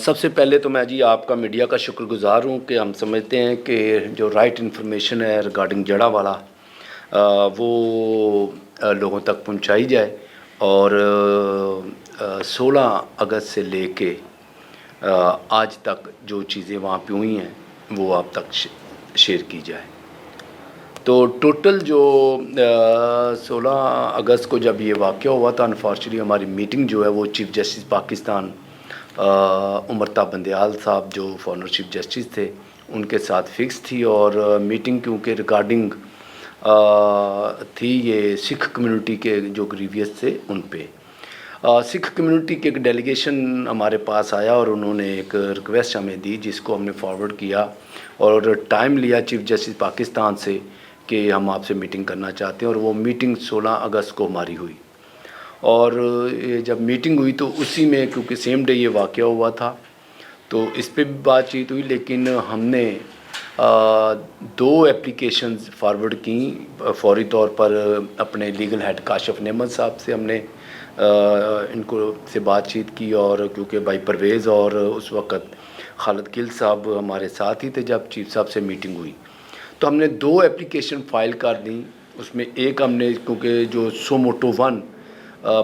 سب سے پہلے تو میں جی آپ کا میڈیا کا شکر گزار ہوں کہ ہم سمجھتے ہیں کہ جو رائٹ انفارمیشن ہے ریگارڈنگ جڑا والا وہ لوگوں تک پہنچائی جائے اور 16 اگست سے لے کے آج تک جو چیزیں وہاں پہ ہوئی ہیں وہ آپ تک شیئر کی جائے۔ تو ٹوٹل جو 16 اگست کو جب یہ واقعہ ہوا تھا، انفارچونیٹلی ہماری میٹنگ جو ہے وہ چیف جسٹس پاکستان امرتا بندیال صاحب جو فارمر چیف جسٹس تھے ان کے ساتھ فکس تھی، اور میٹنگ کیونکہ ریگارڈنگ تھی یہ سکھ کمیونٹی کے جو گریویس تھے ان پہ۔ سکھ کمیونٹی کے ایک ڈیلیگیشن ہمارے پاس آیا اور انہوں نے ایک ریکویسٹ ہمیں دی جس کو ہم نے فارورڈ کیا اور ٹائم لیا چیف جسٹس پاکستان سے کہ ہم آپ سے میٹنگ کرنا چاہتے ہیں، اور وہ میٹنگ 16 اگست کو ہماری ہوئی۔ اور جب میٹنگ ہوئی تو اسی میں کیونکہ سیم ڈے یہ واقعہ ہوا تھا تو اس پہ بھی بات چیت ہوئی، لیکن ہم نے 2 اپلیکیشنز فارورڈ کیں فوری طور پر اپنے لیگل ہیڈ کاشف نعمت صاحب سے۔ ہم نے ان کو سے بات چیت کی، اور کیونکہ بھائی پرویز اور اس وقت خالد گل صاحب ہمارے ساتھ ہی تھے جب چیف صاحب سے میٹنگ ہوئی، تو ہم نے 2 اپلیکیشن فائل کر دیں۔ اس میں ایک ہم نے کیونکہ جو سوموٹو 1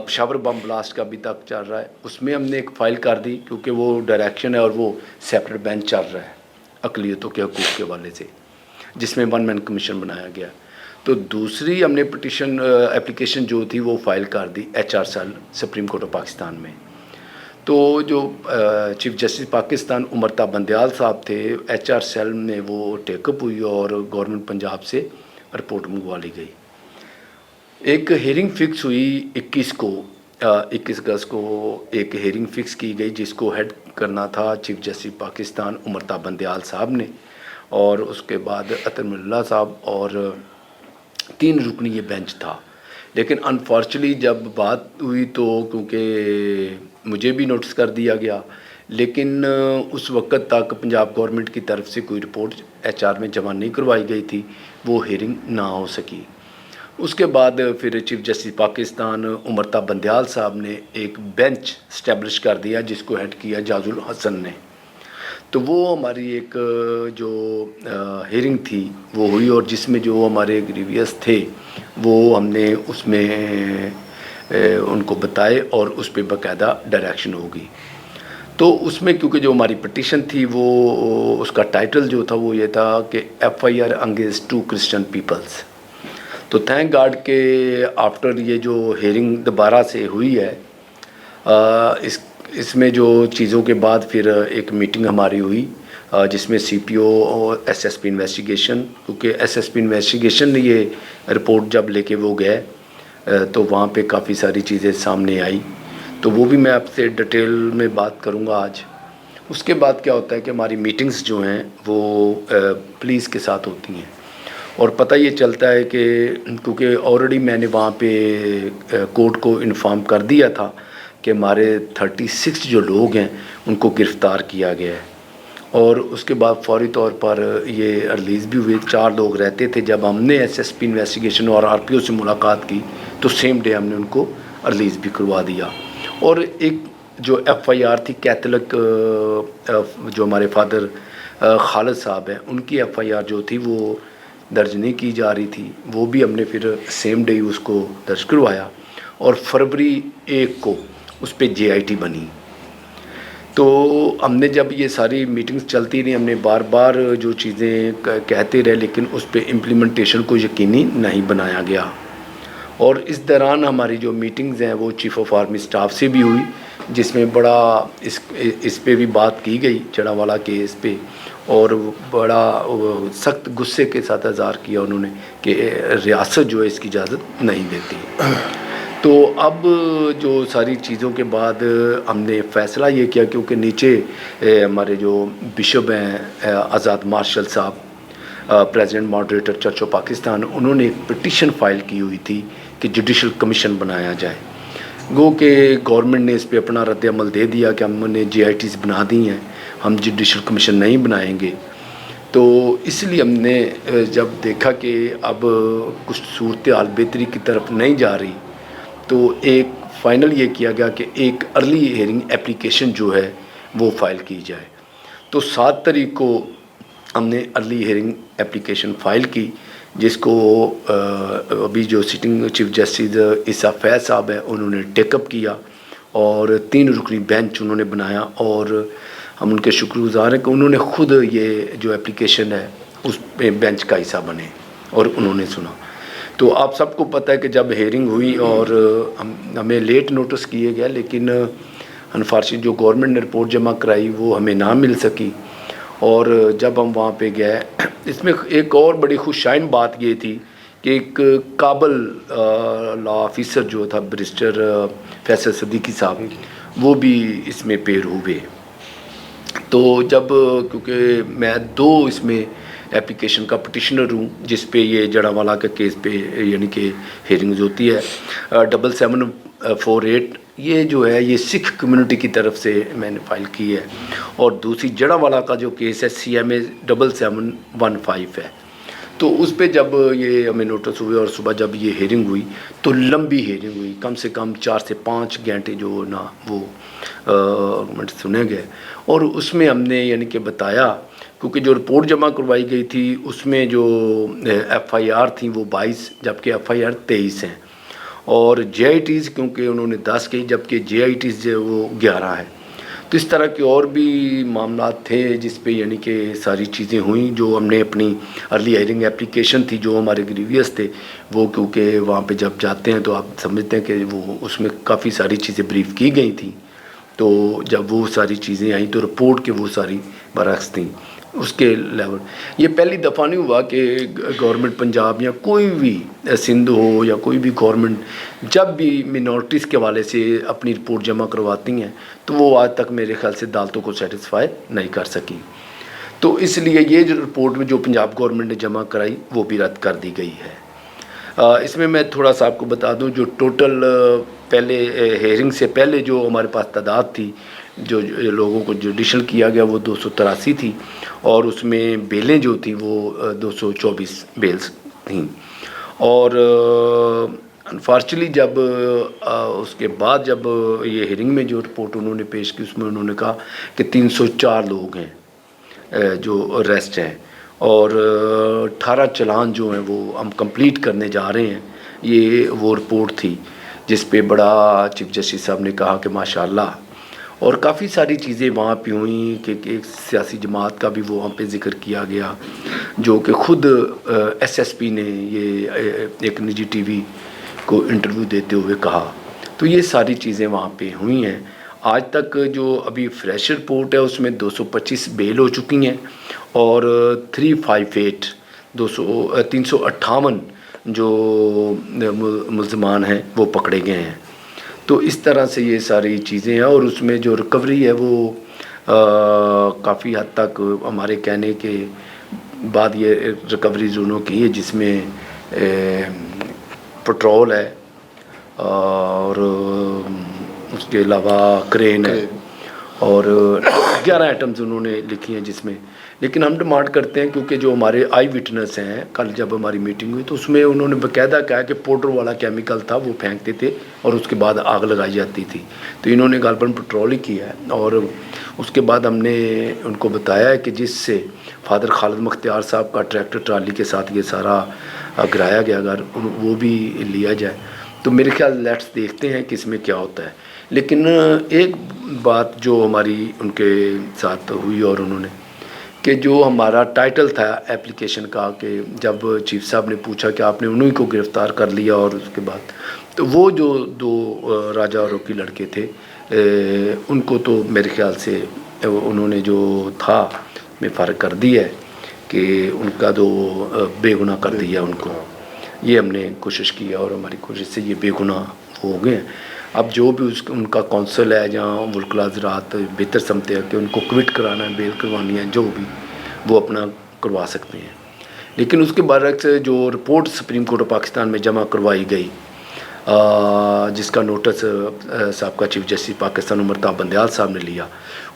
پشاور بم بلاسٹ کا ابھی تک چل رہا ہے، اس میں ہم نے ایک فائل کر دی کیونکہ وہ ڈائریکشن ہے اور وہ سیپریٹ بینچ چل رہا ہے اقلیتوں کے حقوق کے حوالے سے، جس میں 1 مین کمیشن بنایا گیا۔ تو دوسری ہم نے پٹیشن اپلیکیشن جو تھی وہ فائل کر دی HR cell supreme court of Pakistan میں۔ تو جو چیف جسٹس پاکستان امرتا بندیال صاحب تھے HR سیل میں وہ ٹیک اپ ہوئی اور گورنمنٹ پنجاب سے رپورٹ منگوا لی گئی۔ ایک ہیئرنگ فکس ہوئی 21 اگست کو ایک ہیئرنگ فکس کی گئی جس کو ہیڈ کرنا تھا چیف جسٹس پاکستان امرتا بندیال صاحب نے، اور اس کے بعد اطہر اللہ صاحب، اور 3 رکنی یہ بینچ تھا۔ لیکن انفارچونیٹلی جب بات ہوئی تو کیونکہ مجھے بھی نوٹس کر دیا گیا، لیکن اس وقت تک پنجاب گورنمنٹ کی طرف سے کوئی رپورٹ HR میں جمع نہیں کروائی گئی تھی، وہ ہیئرنگ نہ ہو سکی۔ اس کے بعد پھر چیف جسٹس پاکستان امرتا بندیال صاحب نے ایک بینچ اسٹیبلش کر دیا جس کو ہیڈ کیا جاز الحسن نے۔ تو وہ ہماری ایک جو ہیئرنگ تھی وہ ہوئی، اور جس میں جو ہمارے گریویس تھے وہ ہم نے اس میں ان کو بتائے اور اس پہ باقاعدہ ڈائریکشن ہوگی۔ تو اس میں کیونکہ جو ہماری پٹیشن تھی وہ اس کا ٹائٹل جو تھا وہ یہ تھا کہ FIR اگینسٹ 2 کرسچن پیپلز۔ تو تھینک گاڈ کہ آفٹر یہ جو ہیئرنگ دوبارہ سے ہوئی ہے، اس میں جو چیزوں کے بعد پھر ایک میٹنگ ہماری ہوئی جس میں CPO اور SSP انویسٹیگیشن، کیونکہ SSP انویسٹیگیشن نے یہ رپورٹ جب لے کے وہ گئے تو وہاں پہ کافی ساری چیزیں سامنے آئی، تو وہ بھی میں آپ سے ڈیٹیل میں بات کروں گا آج۔ اس کے بعد کیا ہوتا ہے کہ ہماری میٹنگز جو ہیں وہ پولیس کے ساتھ ہوتی ہیں، اور پتہ یہ چلتا ہے کہ کیونکہ آلریڈی میں نے وہاں پہ کورٹ کو انفارم کر دیا تھا کہ ہمارے 36 جو لوگ ہیں ان کو گرفتار کیا گیا ہے، اور اس کے بعد فوری طور پر یہ ریلیز بھی ہوئے۔ 4 لوگ رہتے تھے، جب ہم نے SSP انویسٹیگیشن اور RPO سے ملاقات کی تو سیم ڈے ہم نے ان کو ریلیز بھی کروا دیا۔ اور ایک جو FIR تھی کیتھولک جو ہمارے فادر خالد صاحب ہیں ان کی FIR جو تھی وہ درج نہیں کی جا رہی تھی، وہ بھی ہم نے پھر سیم ڈے اس کو درج کروایا، اور فروری 1 کو اس پہ JIT بنی۔ تو ہم نے جب یہ ساری میٹنگز چلتی رہی، ہم نے بار بار جو چیزیں کہتے رہے لیکن اس پہ امپلیمنٹیشن کو یقینی نہیں بنایا گیا، اور اس دوران ہماری جو میٹنگز ہیں وہ چیف آف آرمی سٹاف سے بھی ہوئی جس میں بڑا اس پہ بھی بات کی گئی چڑا والا کیس پہ، اور بڑا سخت غصے کے ساتھ اظہار کیا انہوں نے کہ ریاست جو ہے اس کی اجازت نہیں دیتی۔ تو اب جو ساری چیزوں کے بعد ہم نے فیصلہ یہ کیا، کیونکہ نیچے ہمارے جو بشپ ہیں آزاد مارشل صاحب president moderator church of Pakistan, انہوں نے ایک پٹیشن فائل کی ہوئی تھی کہ جوڈیشل کمیشن بنایا جائے۔ گو کہ گورنمنٹ نے اس پہ اپنا رد عمل دے دیا کہ ہم نے JITs بنا دی ہیں، ہم جوڈیشل کمیشن نہیں بنائیں گے۔ تو اس لیے ہم نے جب دیکھا کہ اب کچھ صورتحال بہتری کی طرف نہیں جا رہی تو ایک فائنل یہ کیا گیا کہ ایک ارلی ہیئرنگ اپلیکیشن جو ہے وہ فائل کی جائے. تو 7 تاریخ کو ہم نے ارلی ہیئرنگ اپلیکیشن فائل کی, جس کو ابھی جو سٹنگ چیف جسٹس عیسیٰ فیض صاحب ہیں انہوں نے ٹیک اپ کیا, اور 3 رکنی بینچ انہوں نے بنایا, اور ہم ان کے شکر گزار ہیں کہ انہوں نے خود یہ جو اپلیکیشن ہے اس پہ بینچ کا حصہ بنے اور انہوں نے سنا. تو آپ سب کو پتہ ہے کہ جب ہیئرنگ ہوئی اور ہمیں لیٹ نوٹس کیے گیا, لیکن انفارچونیٹلی جو گورنمنٹ نے رپورٹ جمع کرائی وہ ہمیں نہ مل سکی. اور جب ہم وہاں پہ گئے, اس میں ایک اور بڑی خوش شائن بات یہ تھی کہ ایک قابل لا آفیسر جو تھا بیرسٹر فیصل صدیقی صاحب وہ بھی اس میں پیر ہوئے. تو جب کیونکہ میں 2 اس میں اپلیکیشن کا پٹیشنر ہوں جس پہ یہ جڑاوالا کے کیس پہ یعنی کہ ہیئرنگز ہوتی ہے, 7748 یہ جو ہے یہ سکھ کمیونٹی کی طرف سے میں نے فائل کی ہے, اور دوسری جڑاوالا کا جو کیس ہے CMA 7715 ہے. تو اس پہ جب یہ ہمیں نوٹس ہوئے اور صبح جب یہ ہیئرنگ ہوئی تو لمبی ہیئرنگ ہوئی, کم سے کم 4 سے 5 گھنٹے جو نا وہ سنے گئے. اور اس میں ہم نے یعنی کہ بتایا, کیونکہ جو رپورٹ جمع کروائی گئی تھی اس میں جو FIR تھیں وہ 22 جبکہ FIR 23 ہیں, اور JITs کیونکہ انہوں نے 10 کی جبکہ JITs جو وہ 11 ہیں. تو اس طرح کے اور بھی معاملات تھے جس پہ یعنی کہ ساری چیزیں ہوئیں, جو ہم نے اپنی ارلی ہیئرنگ اپلیکیشن تھی جو ہمارے گریویس تھے وہ, کیونکہ وہاں پہ جب جاتے ہیں تو آپ سمجھتے ہیں کہ وہ اس میں کافی ساری چیزیں بریف کی گئی تھیں. تو جب وہ ساری چیزیں آئیں تو رپورٹ کے وہ ساری برعکس تھیں اس کے لیول. یہ پہلی دفعہ نہیں ہوا کہ گورنمنٹ پنجاب یا کوئی بھی سندھ ہو یا کوئی بھی گورنمنٹ جب بھی منورٹیز کے حوالے سے اپنی رپورٹ جمع کرواتی ہیں تو وہ آج تک میرے خیال سے عدالتوں کو سیٹسفائی نہیں کر سکی. تو اس لیے یہ جو رپورٹ میں جو پنجاب گورنمنٹ نے جمع کرائی وہ بھی رد کر دی گئی ہے. اس میں تھوڑا سا آپ کو بتا دوں جو ٹوٹل پہلے ہیئرنگ سے پہلے جو ہمارے پاس تعداد تھی جو لوگوں کو جوڈیشل کیا گیا وہ 283 تھی, اور اس میں بیلیں جو تھیں وہ 224 بیلز تھیں. اور انفارچونیٹلی جب اس کے بعد جب یہ ہیئرنگ میں جو رپورٹ انہوں نے پیش کی اس میں انہوں نے کہا کہ 304 لوگ ہیں جو اریسٹ ہیں, اور 18 چلان جو ہیں وہ ہم کمپلیٹ کرنے جا رہے ہیں. یہ وہ رپورٹ تھی جس پہ بڑا چیف جسٹس صاحب نے کہا کہ ماشاءاللہ, اور کافی ساری چیزیں وہاں پہ ہوئیں کہ ایک سیاسی جماعت کا بھی وہاں پہ ذکر کیا گیا جو کہ خود SSP نے یہ ایک نجی TV کو انٹرویو دیتے ہوئے کہا. تو یہ ساری چیزیں وہاں پہ ہوئی ہیں. آج تک جو ابھی فریش رپورٹ ہے اس میں 225 بیل ہو چکی ہیں, اور 358 358 جو ملزمان ہیں وہ پکڑے گئے ہیں. تو اس طرح سے یہ ساری چیزیں ہیں, اور اس میں جو ریکوری ہے وہ کافی حد تک ہمارے کہنے کے بعد یہ ریکوریز انہوں کی ہے جس میں پٹرول ہے اور اس کے علاوہ کرین ہے, اور 11 آئٹمز انہوں نے لکھی ہیں جس میں. لیکن ہم ڈیمانڈ کرتے ہیں کیونکہ جو ہمارے آئی وٹنس ہیں, کل جب ہماری میٹنگ ہوئی تو اس میں انہوں نے باقاعدہ کہا کہ پاؤڈر والا کیمیکل تھا وہ پھینکتے تھے اور اس کے بعد آگ لگائی جاتی تھی. تو انہوں نے غالباً پٹرول ہی کیا ہے, اور اس کے بعد ہم نے ان کو بتایا ہے کہ جس سے فادر خالد مختار صاحب کا ٹریکٹر ٹرالی کے ساتھ یہ سارا گرایا گیا اگر وہ بھی لیا جائے تو میرے خیال لیٹس دیکھتے ہیں کہ اس میں کیا ہوتا ہے. لیکن ایک بات جو ہماری ان کے ساتھ ہوئی, اور انہوں نے کہ جو ہمارا ٹائٹل تھا اپلیکیشن کا کہ جب چیف صاحب نے پوچھا کہ آپ نے انہی کو گرفتار کر لیا, اور اس کے بعد تو وہ جو 2 راجہ اور روکی لڑکے تھے ان کو تو میرے خیال سے انہوں نے جو تھا میں فرق کر دی ہے کہ ان کا تو بے گناہ کر دیا ان کو. یہ ہم نے کوشش کی ہے اور ہماری کوشش سے یہ بے گناہ ہو گئے ہیں. اب جو بھی ان کا کونسل ہے جہاں وکلا حضرات بہتر سمجھتے ہیں کہ ان کو کوئٹ کرانا ہے, بیل کروانی ہے, جو بھی وہ اپنا کروا سکتے ہیں. لیکن اس کے برعکس جو report supreme court of Pakistan میں جمع کروائی گئی جس کا نوٹس سابقہ چیف جسٹس پاکستان عمرتاب بندیال صاحب نے لیا,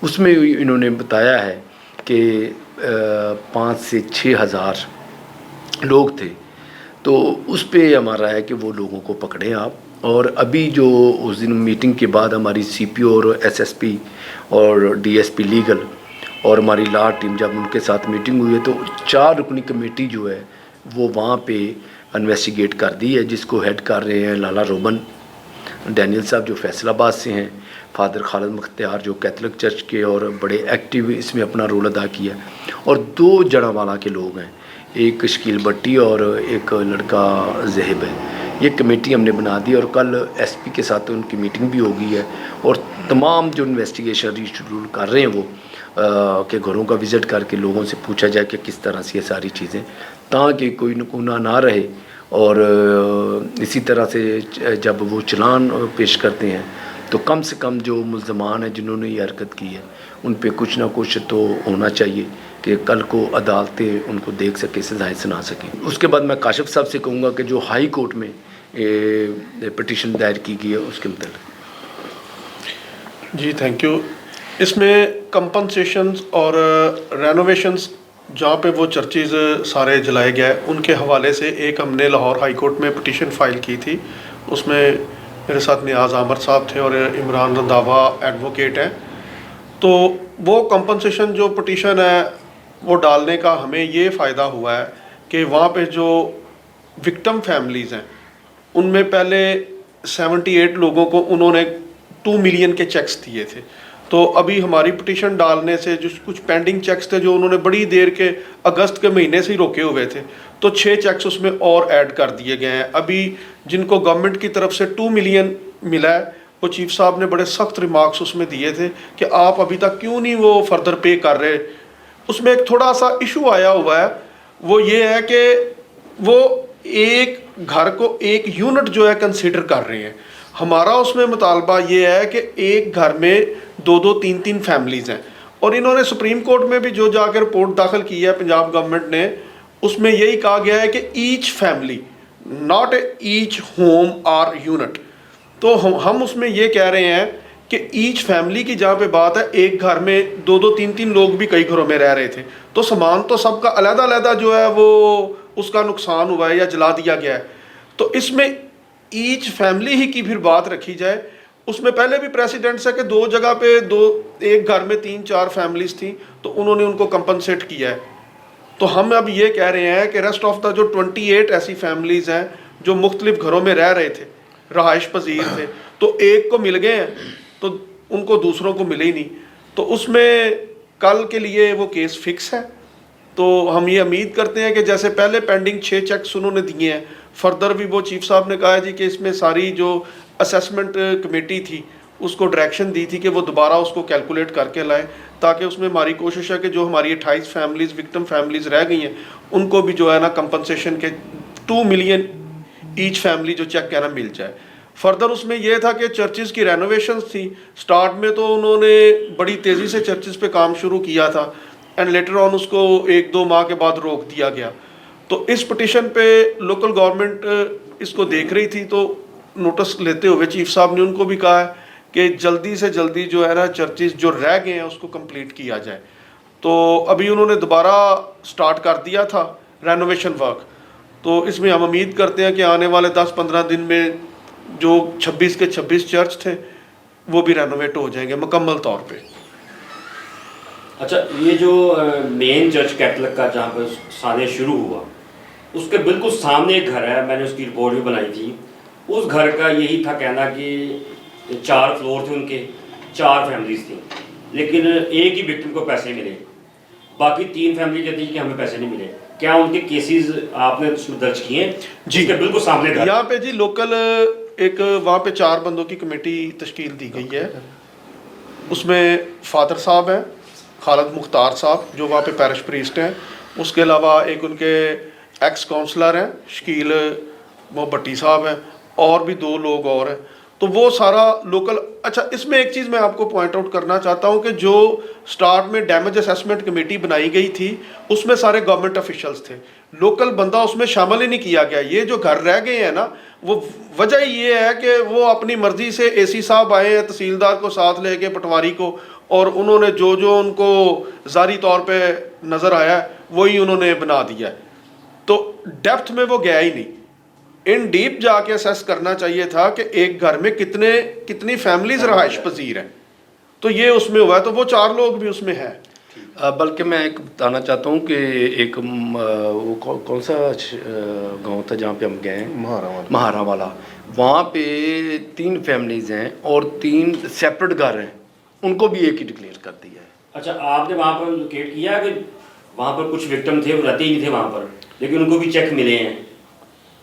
اس میں انہوں نے بتایا ہے کہ 5 سے 6 ہزار لوگ تھے. تو اس پہ ہمارا ہے کہ وہ لوگوں کو پکڑیں آپ اور ابھی جو اس دن میٹنگ کے بعد ہماری سی پی او اور ایس ایس پی اور ڈی ایس پی لیگل اور ہماری لا ٹیم جب ان کے ساتھ میٹنگ ہوئی ہے تو 4 رکنی کمیٹی جو ہے وہ وہاں پہ انویسٹیگیٹ کر دی ہے، جس کو ہیڈ کر رہے ہیں لالا روبن ڈینیل صاحب جو فیصل آباد سے ہیں، فادر خالد مختار جو کیتھولک چرچ کے اور بڑے ایکٹیو اس میں اپنا رول ادا کیا، اور 2 جڑاوالا کے لوگ ہیں، ایک شکیل بٹی اور ایک لڑکا زہب ہے۔ یہ کمیٹی ہم نے بنا دی اور کل ایس پی کے ساتھ ان کی میٹنگ بھی ہو گئی ہے، اور تمام جو انویسٹیگیشن ریشیڈول کر رہے ہیں وہ کہ گھروں کا وزٹ کر کے لوگوں سے پوچھا جائے کہ کس طرح سے یہ ساری چیزیں، تاکہ کوئی نکونہ نہ رہے، اور اسی طرح سے جب وہ چلان پیش کرتے ہیں تو کم سے کم جو ملزمان ہیں جنہوں نے یہ حرکت کی ہے ان پہ کچھ نہ کچھ تو ہونا چاہیے کہ کل کو عدالتیں ان کو دیکھ سکے، سزائیں سنا سکیں۔ اس کے بعد میں کاشف صاحب سے کہوں گا کہ جو ہائی کورٹ میں پٹیشن دائر کی گئی ہے اس کے متعلق۔ جی تھینک یو۔ اس میں کمپنسیشنز اور رینوویشنز جہاں پہ وہ چرچز سارے جلائے گئے ان کے حوالے سے ایک ہم نے لاہور ہائی کورٹ میں پٹیشن فائل کی تھی، اس میں میرے ساتھ نیاز عامر صاحب تھے اور عمران رنداوا ایڈوکیٹ ہیں۔ تو وہ کمپنسیشن جو پٹیشن ہے وہ ڈالنے کا ہمیں یہ فائدہ ہوا ہے کہ وہاں پہ جو وکٹم فیملیز ہیں ان میں پہلے 78 لوگوں کو انہوں نے 2 ملین کے چیکس دیے تھے، تو ابھی ہماری پٹیشن ڈالنے سے جو کچھ پینڈنگ چیکس تھے جو انہوں نے بڑی دیر کے اگست کے مہینے سے ہی روکے ہوئے تھے، تو 6 چیکس اس میں اور ایڈ کر دیے گئے ہیں۔ ابھی جن کو گورنمنٹ کی طرف سے 2 ملین ملا ہے وہ چیف صاحب نے بڑے سخت ریمارکس اس میں دیے تھے کہ آپ ابھی تک کیوں نہیں وہ فردر پے کر رہے۔ اس میں ایک تھوڑا سا ایشو آیا ہوا ہے، وہ یہ ہے کہ وہ ایک گھر کو ایک یونٹ جو ہے کنسیڈر کر رہے ہیں۔ ہمارا اس میں مطالبہ یہ ہے کہ ایک گھر میں 2 3 فیملیز ہیں، اور انہوں نے سپریم کورٹ میں بھی جو جا کے رپورٹ داخل کی ہے پنجاب گورنمنٹ نے، اس میں یہی کہا گیا ہے کہ each family not each home اور یونٹ۔ تو ہم اس میں یہ کہہ رہے ہیں کہ ایچ فیملی کی جہاں پہ بات ہے، ایک گھر میں 2 3 لوگ بھی کئی گھروں میں رہ رہے تھے، تو سامان تو سب کا علیحدہ علیحدہ جو ہے وہ اس کا نقصان ہوا ہے یا جلا دیا گیا ہے، تو اس میں ایچ فیملی ہی کی پھر بات رکھی جائے۔ اس میں پہلے بھی پریسیڈنٹس ہے کہ 2 جگہ پہ ایک گھر میں 3 4 فیملیز تھیں تو انہوں نے ان کو کمپنسیٹ کیا ہے۔ تو ہم اب یہ کہہ رہے ہیں کہ ریسٹ آف دا جو 28 ایسی فیملیز ہیں جو مختلف گھروں میں رہ رہے تھے، رہائش پذیر تھے، تو ایک کو مل گئے ہیں تو ان کو دوسروں کو ملے ہی نہیں، تو اس میں کل کے لیے وہ کیس فکس ہے۔ تو ہم یہ امید کرتے ہیں کہ جیسے پہلے پینڈنگ 6 چیکس انہوں نے دیے ہیں، فردر بھی وہ چیف صاحب نے کہا ہے جی کہ اس میں ساری جو اسیسمنٹ کمیٹی تھی اس کو ڈائریکشن دی تھی کہ وہ دوبارہ اس کو کیلکولیٹ کر کے لائے، تاکہ اس میں ہماری کوشش ہے کہ جو ہماری 28 فیملیز وکٹم فیملیز رہ گئی ہیں ان کو بھی جو ہے نا کمپنسیشن کے 2 ملین ایچ فیملی جو چیک کہنا مل جائے۔ فردر اس میں یہ تھا کہ چرچز کی رینوویشنز تھی، سٹارٹ میں تو انہوں نے بڑی تیزی سے چرچز پہ کام شروع کیا تھا، اینڈ لیٹر آن اس کو 1 2 ماہ کے بعد روک دیا گیا۔ تو اس پٹیشن پہ لوکل گورنمنٹ اس کو دیکھ رہی تھی، تو نوٹس لیتے ہوئے چیف صاحب نے ان کو بھی کہا ہے کہ جلدی سے جلدی جو ہے نا چرچز جو رہ گئے ہیں اس کو کمپلیٹ کیا جائے۔ تو ابھی انہوں نے دوبارہ سٹارٹ کر دیا تھا رینوویشن ورک، تو اس میں ہم امید کرتے ہیں کہ آنے والے 10 15 دن میں جو 26 کے 26 چرچ تھے وہ بھی رینوویٹ ہو جائیں گے مکمل طور پہ۔ اچھا، یہ جو مین چرچ کیتھولک کا جہاں پہ سانحہ شروع ہوا اس کے بالکل سامنے ایک گھر ہے، میں نے اس کی رپورٹ بھی بنائی تھی، اس گھر کا یہی تھا کہنا کہ 4 فلور تھے ان کے، 4 فیملیز تھیں، لیکن ایک ہی وکٹم کو پیسے ملے، باقی 3 فیملی کہتی ہیں کہ ہمیں پیسے نہیں ملے۔ کیا ان کے کیسز آپ نے اس میں درج کیے ہیں؟ جی بالکل سامنے گھر یہاں پہ جی لوکل ایک وہاں پہ 4 بندوں کی کمیٹی تشکیل دی گئی ہے، اس میں فادر صاحب ہیں خالد مختار صاحب جو وہاں پہ پیرش پریسٹ ہیں، اس کے علاوہ ایک ان کے ایکس کونسلر ہیں شکیل وہ بٹی صاحب ہیں، اور بھی 2 لوگ اور ہیں، تو وہ سارا لوکل۔ اچھا، اس میں ایک چیز میں آپ کو پوائنٹ آؤٹ کرنا چاہتا ہوں کہ جو سٹارٹ میں ڈیمیج اسیسمنٹ کمیٹی بنائی گئی تھی اس میں سارے گورنمنٹ آفیشلز تھے، لوکل بندہ اس میں شامل ہی نہیں کیا گیا۔ یہ جو گھر رہ گئے ہیں نا، وہ وجہ یہ ہے کہ وہ اپنی مرضی سے اے سی صاحب آئے ہیں تحصیلدار کو ساتھ لے کے پٹواری کو، اور انہوں نے جو ان کو ظاہری طور پہ نظر آیا ہے وہی انہوں نے بنا دیا ہے، تو ڈیپتھ میں وہ گیا ہی نہیں۔ ان ڈیپ جا کے اسیس کرنا چاہیے تھا کہ ایک گھر میں کتنی فیملیز رہائش پذیر ہیں، تو یہ اس میں ہوا ہے، تو وہ 4 لوگ بھی اس میں ہیں۔ بلکہ میں ایک بتانا چاہتا ہوں کہ ایک وہ کون سا گاؤں تھا جہاں پہ ہم گئے ہیں، مہارا والا، وہاں پہ 3 فیملیز ہیں اور 3 سیپریٹ گھر ہیں، ان کو بھی ایک ہی ڈکلیئر کر دیا ہے۔ اچھا، آپ نے وہاں پر لوکیٹ کیا کہ وہاں پر کچھ وکٹم تھے وہ رہتے ہی نہیں تھے وہاں پر، لیکن ان کو بھی چیک ملے ہیں،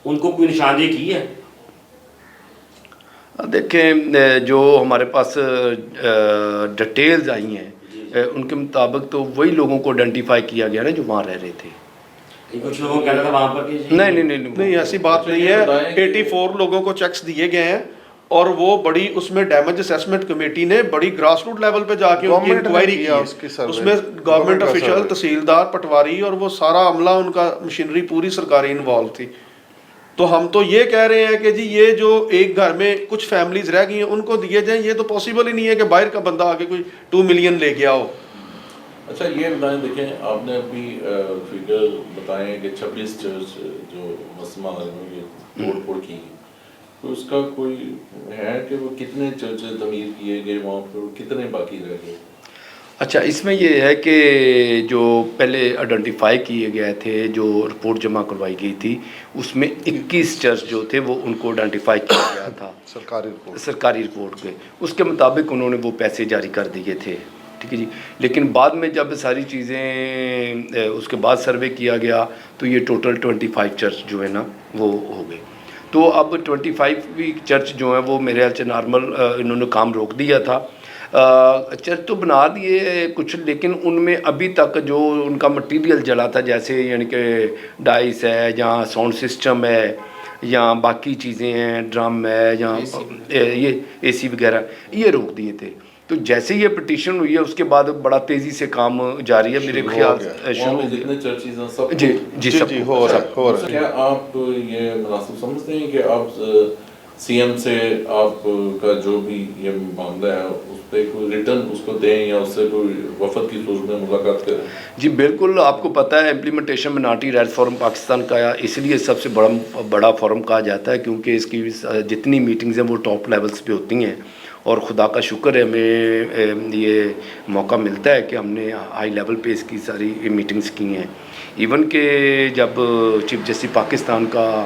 ان کو کوئی نشاندہی کی ہے؟ دیکھیں جو ہمارے پاس ڈیٹیلز آئی ہیں ان کے مطابق تو وہی لوگوں کو آئیڈینٹیفائی کیا گیا نا جو وہاں رہ رہے تھے۔ کچھ لوگوں کو کہنا تھا وہاں پر کہ نہیں ایسی بات نہیں ہے، 84 لوگوں کو چیکس دیے گئے ہیں، اور وہ بڑی اس میں ڈیمیج اسیسمنٹ کمیٹی نے بڑی گراس روٹ لیول پہ جا کے ان کی انکوائری کی ہے، اس میں گورنمنٹ افیشل، تحصیلدار، پٹواری اور وہ سارا عملہ، ان کا مشینری پوری سرکاری انوالو تھی۔ تو ہم تو یہ کہہ رہے ہیں کہ جی یہ جو ایک گھر میں کچھ فیملیز رہ گئی ہیں ان کو دیے جائیں، یہ تو پاسبل ہی نہیں ہے کہ باہر کا بندہ آگے کوئی 2 ملین لے گیا ہو۔ اچھا یہ بتائیں، دیکھیں آپ نے ابھی فگر بتائے کہ 26 چرچ جو مسمہ یہ توڑ کی، تو اس کا کوئی ہے کہ وہ کتنے چرچ تعمیر کیے گئے وہاں پر، کتنے باقی رہ گئے؟ اچھا، اس میں یہ ہے کہ جو پہلے آئیڈینٹیفائی کیے گئے تھے، جو رپورٹ جمع کروائی گئی تھی، اس میں 21 چرچ جو تھے وہ ان کو آئیڈینٹیفائی کیا گیا تھا سرکاری رپورٹ کے، اس کے مطابق انہوں نے وہ پیسے جاری کر دیے تھے، ٹھیک ہے جی۔ لیکن بعد میں جب ساری چیزیں اس کے بعد سروے کیا گیا تو یہ ٹوٹل 25 چرچ جو ہے نا وہ ہو گئے۔ تو اب 25 بھی چرچ جو ہیں وہ میرے خیال سے نارمل انہوں نے کام روک دیا تھا، چرچ تو بنا دیے کچھ، لیکن ان میں ابھی تک جو ان کا مٹیریل جلا تھا، جیسے یعنی کہ ڈائس ہے یا ساؤنڈ سسٹم ہے یا باقی چیزیں ہیں، ڈرم ہے یا یہ اے سی وغیرہ، یہ روک دیے تھے۔ تو جیسے یہ پٹیشن ہوئی ہے اس کے بعد بڑا تیزی سے کام جاری ہے، میرے خیال سے شروع ہو جتنے چرچز ہیں سب جی سب ہو رہا ہے۔ کیا آپ یہ مناسب سمجھتے ہیں کہ آپ سی ایم سے آپ کا جو بھی یہ معاملہ ہے اس پہ کوئی ریٹرن اس کو دیں یا اس سے کوئی وفد کی صورت میں ملاقات کریں؟ جی بالکل، آپ کو پتہ ہے implementation minority right forum Pakistan کا اس لیے سب سے بڑا فورم کہا جاتا ہے کیونکہ اس کی جتنی میٹنگز ہیں وہ ٹاپ لیولز پہ ہوتی ہیں، اور خدا کا شکر ہے ہمیں یہ موقع ملتا ہے کہ ہم نے ہائی لیول پہ اس کی ساری میٹنگز کی ہیں۔ ایون کہ جب چیف جسٹس پاکستان کا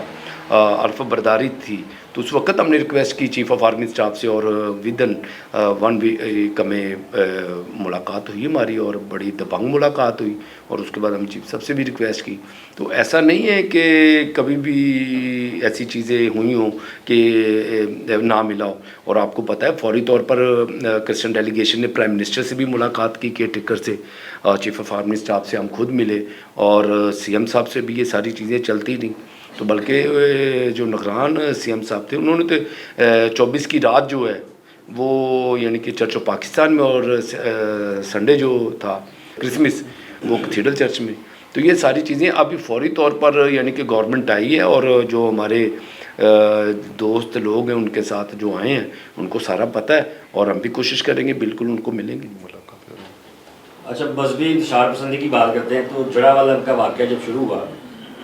الف برداری تھی تو اس وقت ہم نے ریکویسٹ کی چیف آف آرمی اسٹاف سے، اور ودن 1 ویک میں ملاقات ہوئی ہماری، اور بڑی دبنگ ملاقات ہوئی، اور اس کے بعد ہم چیف صاحب سے بھی ریکویسٹ کی۔ تو ایسا نہیں ہے کہ کبھی بھی ایسی چیزیں ہوئی ہوں کہ نہ ملا ہو، اور آپ کو پتہ ہے فوری طور پر کرسچن ڈیلیگیشن نے پرائم منسٹر سے بھی ملاقات کی، کیئر ٹیکر سے، چیف آف آرمی اسٹاف سے ہم خود ملے، اور سی ایم صاحب سے بھی یہ ساری چیزیں چلتی رہیں۔ تو بلکہ جو نگران سی ایم صاحب تھے انہوں نے تو 24 کی رات جو ہے وہ یعنی کہ چرچ آف پاکستان میں، اور سنڈے جو تھا کرسمس وہ کیتھیڈرل چرچ میں۔ تو یہ ساری چیزیں ابھی فوری طور پر یعنی کہ گورنمنٹ آئی ہے، اور جو ہمارے دوست لوگ ہیں ان کے ساتھ جو آئے ہیں ان کو سارا پتہ ہے، اور ہم بھی کوشش کریں گے بالکل ان کو ملیں گے ملاقات کریں۔ اچھا، مذہبی انتشار پسندی کی بات کرتے ہیں تو جڑا والا کا واقعہ جب شروع ہوا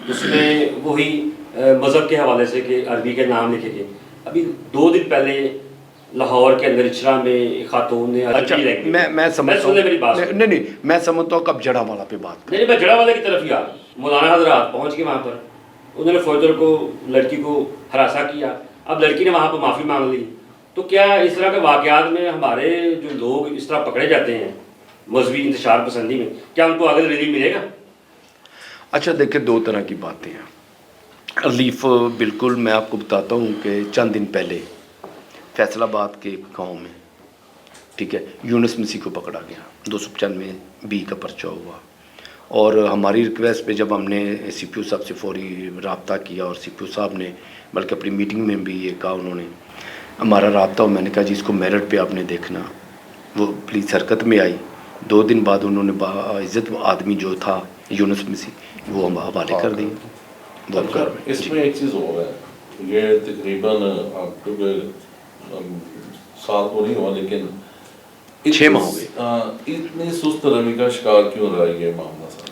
اس میں وہی مذہب کے حوالے سے کہ عربی کے نام لکھے گئے، ابھی 2 دن پہلے لاہور کے اندر اچرا میں خاتون نے اچھا میں سمجھتا ہوں نہیں میں سمجھتا ہوں کب جڑا والا پہ بات نہیں، میں جڑا والے کی طرف ہی آ مولانا حضرات پہنچ کے وہاں پر انہوں نے فوجر کو لڑکی کو ہراساں کیا، اب لڑکی نے وہاں پر معافی مانگ لی، تو کیا اس طرح کے واقعات میں ہمارے جو لوگ اس طرح پکڑے جاتے ہیں مذہبی انتشار پسندی میں، کیا ان کو آگے ریلیف ملے گا؟ اچھا دیکھیں، 2 طرح کی باتیں ہیں۔ ریلیف بالکل میں آپ کو بتاتا ہوں کہ چند دن پہلے فیصل آباد کے گاؤں میں، ٹھیک ہے، یونس مسیح کو پکڑا گیا، 295B کا پرچہ ہوا، اور ہماری ریکویسٹ پہ جب ہم نے سی پی او صاحب سے فوری رابطہ کیا، اور سی پی او صاحب نے بلکہ اپنی میٹنگ میں بھی یہ کہا، انہوں نے ہمارا رابطہ، میں نے کہا جی اس کو میرٹ پہ آپ نے دیکھنا، وہ پولیس حرکت میں آئی، 2 دن بعد انہوں نے باعزت آدمی جو تھا یونس مسیح وہ ہم حوالے کر دیں۔ اس میں ایک چیز ہو رہا ہے، یہ تقریباً آپ کو سال تو نہیں ہوا لیکن 6 ماہ ہو گئے۔ اتنی سست روی کا شکار کیوں رہا یہ معاملہ سر؟